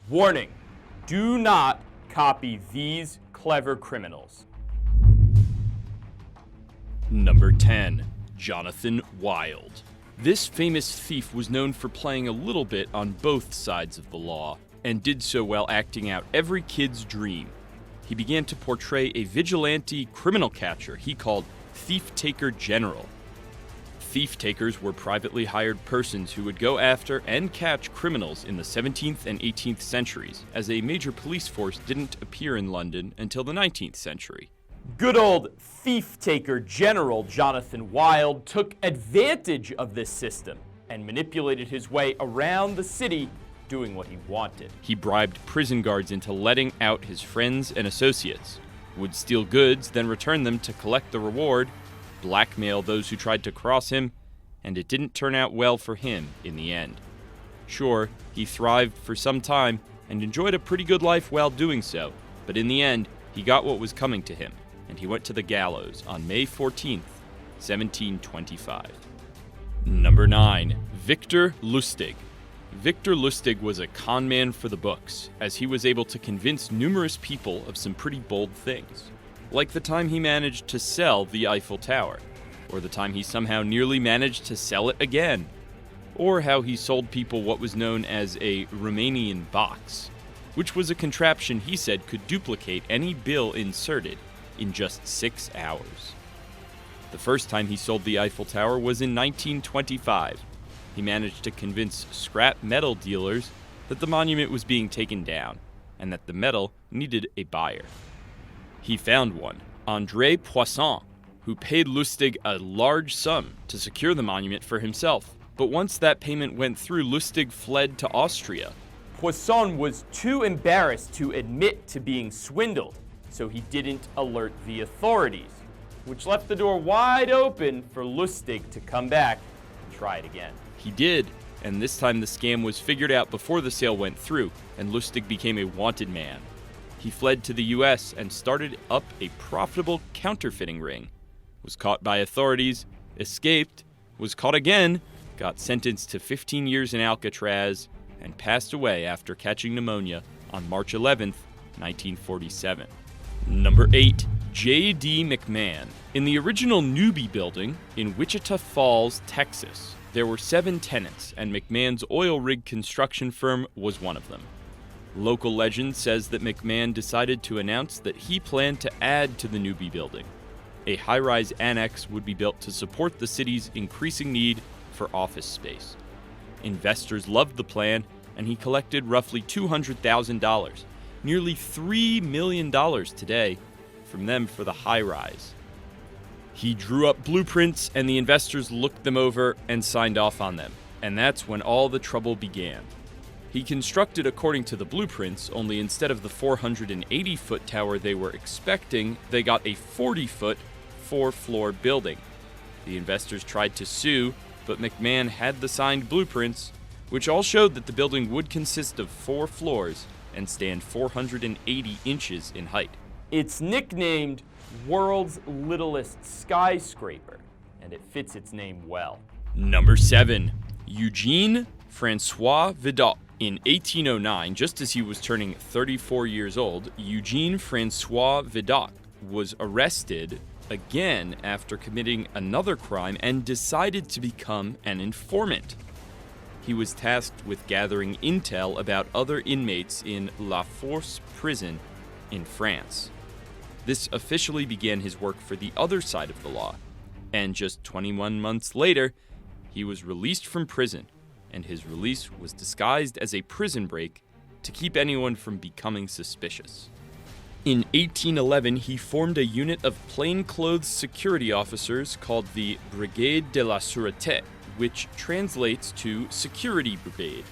Warning, do not copy these clever criminals. Number 10. Jonathan Wilde. This famous thief was known for playing a little bit on both sides of the law, and did so while acting out every kid's dream. He began to portray a vigilante criminal catcher he called Thief-Taker General. Thief-takers were privately hired persons who would go after and catch criminals in the 17th and 18th centuries, as a major police force didn't appear in London until the 19th century. Good old thief-taker General Jonathan Wilde took advantage of this system and manipulated his way around the city doing what he wanted. He bribed prison guards into letting out his friends and associates, would steal goods, then return them to collect the reward, blackmail those who tried to cross him, and it didn't turn out well for him in the end. Sure, he thrived for some time and enjoyed a pretty good life while doing so, but in the end, he got what was coming to him, and he went to the gallows on May 14th, 1725. Number 9. Victor Lustig. Victor Lustig was a con man for the books, as he was able to convince numerous people of some pretty bold things. Like the time he managed to sell the Eiffel Tower, or the time he somehow nearly managed to sell it again, or how he sold people what was known as a Romanian box, which was a contraption he said could duplicate any bill inserted in just 6 hours. The first time he sold the Eiffel Tower was in 1925. He managed to convince scrap metal dealers that the monument was being taken down, and that the metal needed a buyer. He found one, André Poisson, who paid Lustig a large sum to secure the monument for himself. But once that payment went through, Lustig fled to Austria. Poisson was too embarrassed to admit to being swindled, so he didn't alert the authorities, which left the door wide open for Lustig to come back and try it again. He did, and this time the scam was figured out before the sale went through, and Lustig became a wanted man. He fled to the US and started up a profitable counterfeiting ring, was caught by authorities, escaped, was caught again, got sentenced to 15 years in Alcatraz, and passed away after catching pneumonia on March 11th, 1947. Number 8. J.D. McMahon. In the original Newbie building in Wichita Falls, Texas, there were 7 tenants, and McMahon's oil rig construction firm was one of them. Local legend says that McMahon decided to announce that he planned to add to the Newbie building. A high-rise annex would be built to support the city's increasing need for office space. Investors loved the plan, and he collected roughly $200,000, nearly $3 million today, from them for the high-rise. He drew up blueprints, and the investors looked them over and signed off on them, and that's when all the trouble began. He constructed according to the blueprints, only instead of the 480-foot tower they were expecting, they got a 40-foot, 4-floor building. The investors tried to sue, but McMahon had the signed blueprints, which all showed that the building would consist of 4 floors and stand 480 inches in height. It's nicknamed World's Littlest Skyscraper, and it fits its name well. Number 7. Eugene Francois Vidal. In 1809, just as he was turning 34 years old, Eugene Francois Vidal was arrested again after committing another crime and decided to become an informant. He was tasked with gathering intel about other inmates in La Force prison in France. This officially began his work for the other side of the law, and just 21 months later, he was released from prison, and his release was disguised as a prison break to keep anyone from becoming suspicious. In 1811, he formed a unit of plainclothes security officers called the Brigade de la Sûreté, which translates to Security Brigade.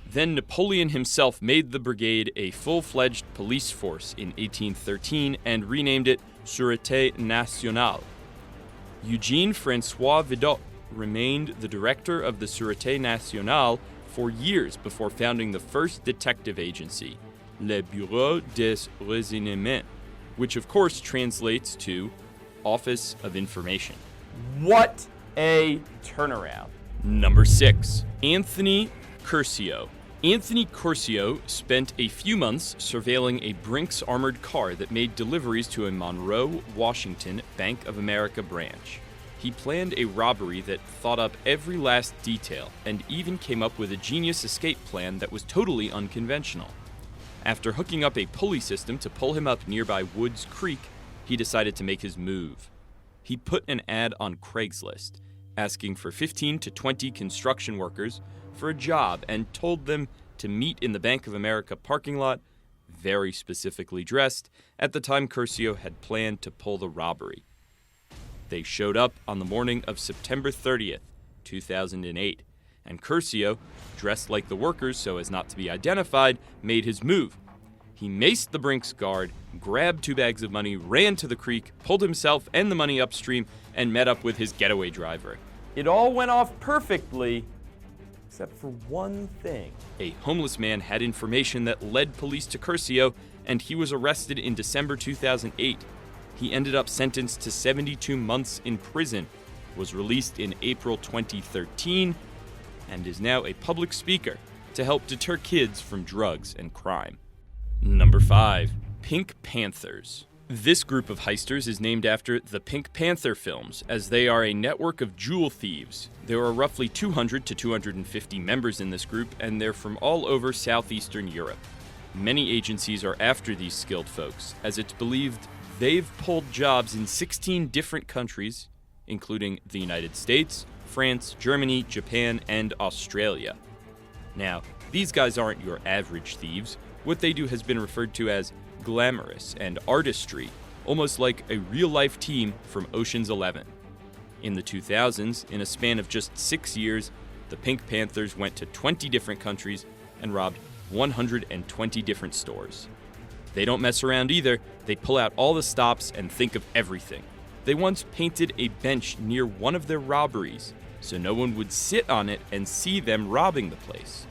Then Napoleon himself made the brigade a full-fledged police force in 1813 and renamed it Sûreté Nationale. Eugene Francois Vidal remained the director of the Sûreté Nationale for years before founding the first detective agency, Le Bureau des Renseignements, which of course translates to Office of Information. What a turnaround. Number 6. Anthony Curcio. Anthony Curcio spent a few months surveilling a Brinks armored car that made deliveries to a Monroe, Washington Bank of America branch. He planned a robbery that thought up every last detail and even came up with a genius escape plan that was totally unconventional. After hooking up a pulley system to pull him up nearby Woods Creek, he decided to make his move. He put an ad on Craigslist, asking for 15 to 20 construction workers for a job and told them to meet in the Bank of America parking lot, very specifically dressed, at the time Curcio had planned to pull the robbery. They showed up on the morning of September 30th, 2008, and Curcio, dressed like the workers so as not to be identified, made his move. He maced the Brinks guard, grabbed 2 bags of money, ran to the creek, pulled himself and the money upstream, and met up with his getaway driver. It all went off perfectly, except for one thing. A homeless man had information that led police to Curcio, and he was arrested in December 2008. He ended up sentenced to 72 months in prison, was released in April 2013, and is now a public speaker to help deter kids from drugs and crime. Number 5. Pink Panthers. This group of heisters is named after the Pink Panther films, as they are a network of jewel thieves. There are roughly 200 to 250 members in this group, and they're from all over southeastern Europe. Many agencies are after these skilled folks, as it's believed they've pulled jobs in 16 different countries, including the United States, France, Germany, Japan, and Australia. Now, these guys aren't your average thieves. What they do has been referred to as glamorous and artistry, almost like a real-life team from Ocean's 11. In the 2000s, in a span of just 6 years, the Pink Panthers went to 20 different countries and robbed 120 different stores. They don't mess around either. They pull out all the stops and think of everything. They once painted a bench near one of their robberies so no one would sit on it and see them robbing the place.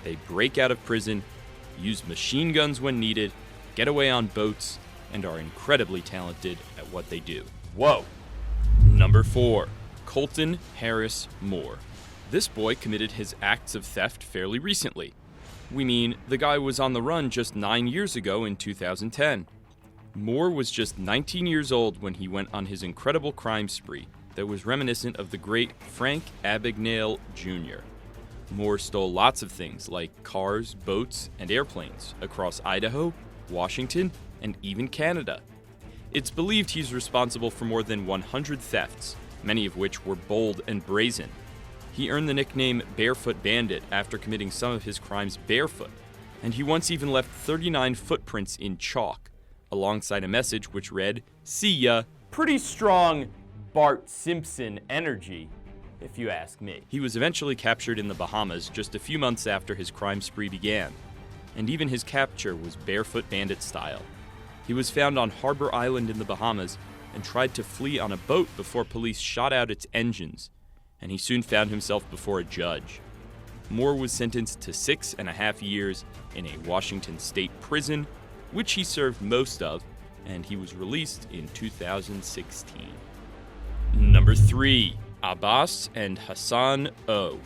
They break out of prison, use machine guns when needed, get away on boats, and are incredibly talented at what they do. Whoa. Number 4. Colton Harris Moore. This boy committed his acts of theft fairly recently. We mean, the guy was on the run just 9 years ago in 2010. Moore was just 19 years old when he went on his incredible crime spree that was reminiscent of the great Frank Abagnale Jr. Moore stole lots of things like cars, boats, and airplanes across Idaho, Washington, and even Canada. It's believed he's responsible for more than 100 thefts, many of which were bold and brazen. He earned the nickname Barefoot Bandit after committing some of his crimes barefoot, and he once even left 39 footprints in chalk, alongside a message which read, "See ya." Pretty strong Bart Simpson energy, if you ask me. He was eventually captured in the Bahamas just a few months after his crime spree began, and even his capture was Barefoot Bandit style. He was found on Harbor Island in the Bahamas and tried to flee on a boat before police shot out its engines, and he soon found himself before a judge. Moore was sentenced to 6.5 years in a Washington state prison, which he served most of, and he was released in 2016. Number 3. Abbas and Hassan O.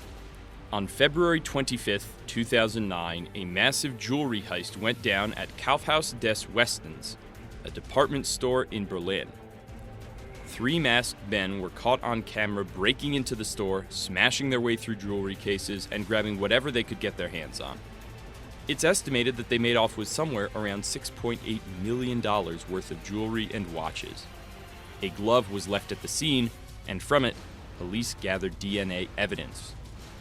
On February 25th, 2009, a massive jewelry heist went down at Kaufhaus des Westens, a department store in Berlin. 3 masked men were caught on camera breaking into the store, smashing their way through jewelry cases, and grabbing whatever they could get their hands on. It's estimated that they made off with somewhere around $6.8 million worth of jewelry and watches. A glove was left at the scene, and from it, police gathered DNA evidence.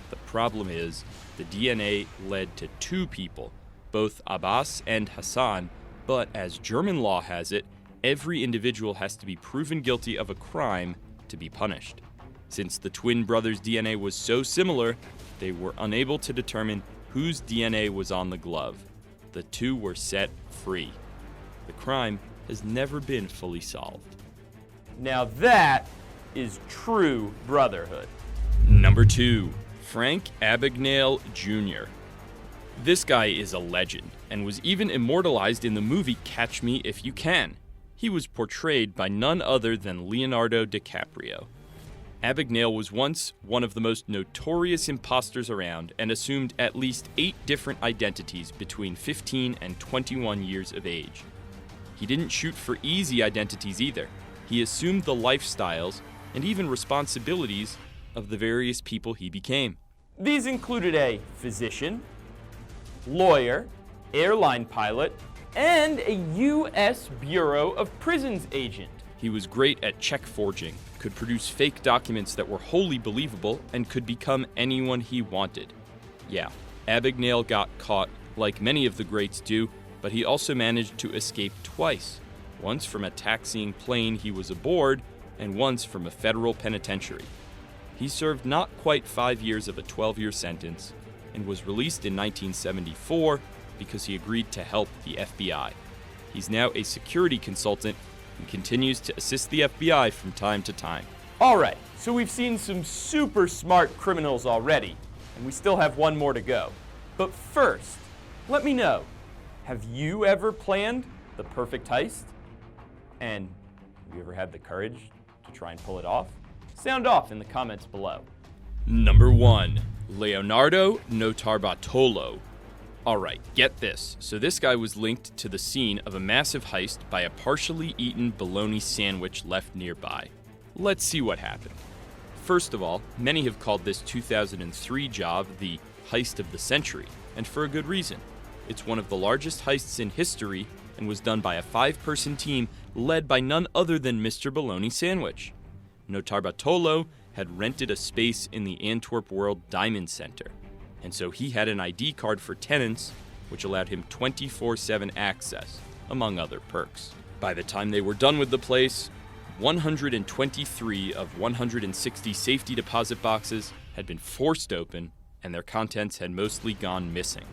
The problem is, the DNA led to 2 people, both Abbas and Hassan, but as German law has it, every individual has to be proven guilty of a crime to be punished. Since the twin brothers' DNA was so similar, they were unable to determine whose DNA was on the glove. The 2 were set free. The crime has never been fully solved. Now that is true brotherhood. Number 2. Frank Abagnale Jr. This guy is a legend, and was even immortalized in the movie Catch Me If You Can. He was portrayed by none other than Leonardo DiCaprio. Abagnale was once one of the most notorious imposters around and assumed at least 8 different identities between 15 and 21 years of age. He didn't shoot for easy identities either. He assumed the lifestyles and even responsibilities of the various people he became. These included a physician, lawyer, airline pilot, and a U.S. Bureau of Prisons agent. He was great at check forging, could produce fake documents that were wholly believable, and could become anyone he wanted. Yeah, Abagnale got caught, like many of the greats do, but he also managed to escape twice. Once from a taxiing plane he was aboard, and once from a federal penitentiary. He served not quite 5 years of a 12-year sentence, and was released in 1974 because he agreed to help the FBI. He's now a security consultant and continues to assist the FBI from time to time. All right, so we've seen some super smart criminals already, and we still have one more to go. But first, let me know, have you ever planned the perfect heist? And have you ever had the courage to try and pull it off? Sound off in the comments below. Number 1, Leonardo Notarbartolo. Alright, get this. So this guy was linked to the scene of a massive heist by a partially eaten bologna sandwich left nearby. Let's see what happened. First of all, many have called this 2003 job the heist of the century, and for a good reason. It's one of the largest heists in history and was done by a 5-person team led by none other than Mr. Bologna Sandwich. Notarbartolo had rented a space in the Antwerp World Diamond Center, and so he had an ID card for tenants, which allowed him 24/7 access, among other perks. By the time they were done with the place, 123 of 160 safety deposit boxes had been forced open, and their contents had mostly gone missing.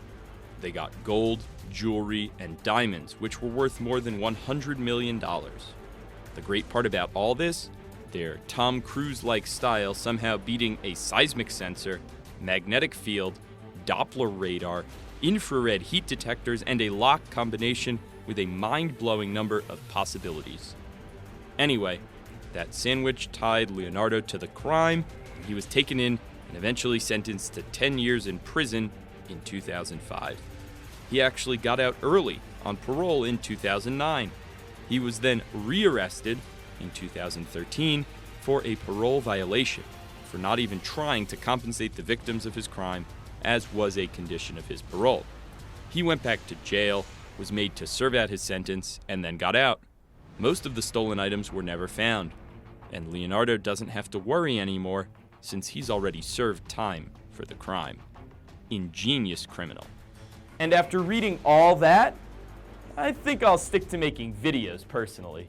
They got gold, jewelry, and diamonds, which were worth more than $100 million. The great part about all this, their Tom Cruise-like style somehow beating a seismic sensor, magnetic field, Doppler radar, infrared heat detectors, and a lock combination with a mind-blowing number of possibilities. Anyway, that sandwich tied Leonardo to the crime, and he was taken in and eventually sentenced to 10 years in prison in 2005. He actually got out early on parole in 2009. He was then rearrested in 2013 for a parole violation, for not even trying to compensate the victims of his crime, as was a condition of his parole. He went back to jail, was made to serve out his sentence, and then got out. Most of the stolen items were never found, and Leonardo doesn't have to worry anymore since he's already served time for the crime. Ingenious criminal. And after reading all that, I think I'll stick to making videos personally.